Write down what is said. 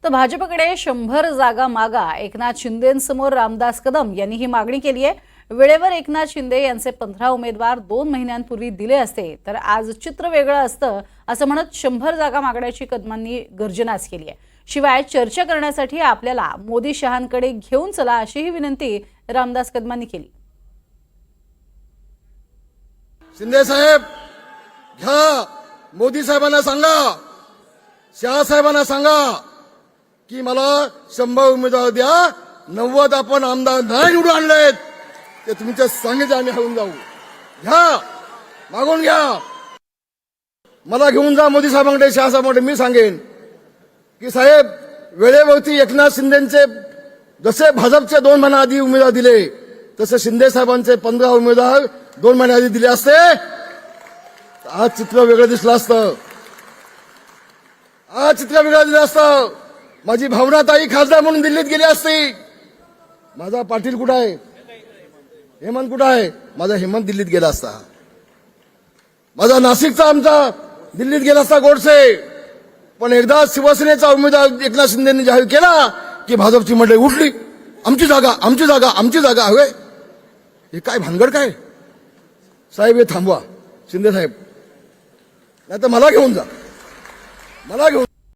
तर भाजपकडे 100 जागा मागा एकनाथ शिंदेंसमोर रामदास कदम यांनी ही मागणी केली आहे। वेळेवर एकनाथ शिंदे यांचे 15 उमेदवार 2 महिन्यांपूर्वी दिले असते तर आज चित्र वेगळं असतं असं म्हणत 100 जागा मागण्याची कदमांनी गर्जनाच केली आहे। शिवाय चर्चा करण्यासाठी आपल्याला मोदी शहांकडे घेऊन चला अशीही विनंती रामदास कदमांनी केली। शिंदे साहेब घ्या, मोदी साहेबांना सांगा, शहा साहेबांना सांगा की मला 100 उमेदवार द्या, 90 आपण आमदार नाही निवडून आणलेत ते तुमच्या सांगितलं आम्ही होऊन जाऊ। घ्या, मागून घ्या, मला घेऊन जा मोदी साहेबांकडे, शहा साहेबांकडे। मी सांगेन की साहेब वेळेवरती एकनाथ शिंदेचे जसे भाजपचे 2 महिने आधी उमेदवार दिले तसे शिंदे साहेबांचे 15 उमेदवार 2 महिने आधी दिले असते आज चित्र वेगळं दिसलं असतं। आज चित्र वेगळं दिलं असतं। माझी भावना ताई खासदार म्हणून दिल्लीत गेली असती। माझा पाटील कुठं आहे, हेमंत कुठं आहे? माझा हेमंत दिल्लीत गेला असता। माझा नाशिकचा आमचा दिल्लीत गेला असता गोडसे। पण एकदा शिवसेनेचा उमेदवार एकनाथ शिंदेंनी जाहीर केला की भाजपची मंडळी उठली, आमची जागा आमची जागा आमची जागा हवे। हे काय भानगड काय साहेब? हे थांबवा शिंदे साहेब, नाही तर मला घेऊन जा, मला घेऊन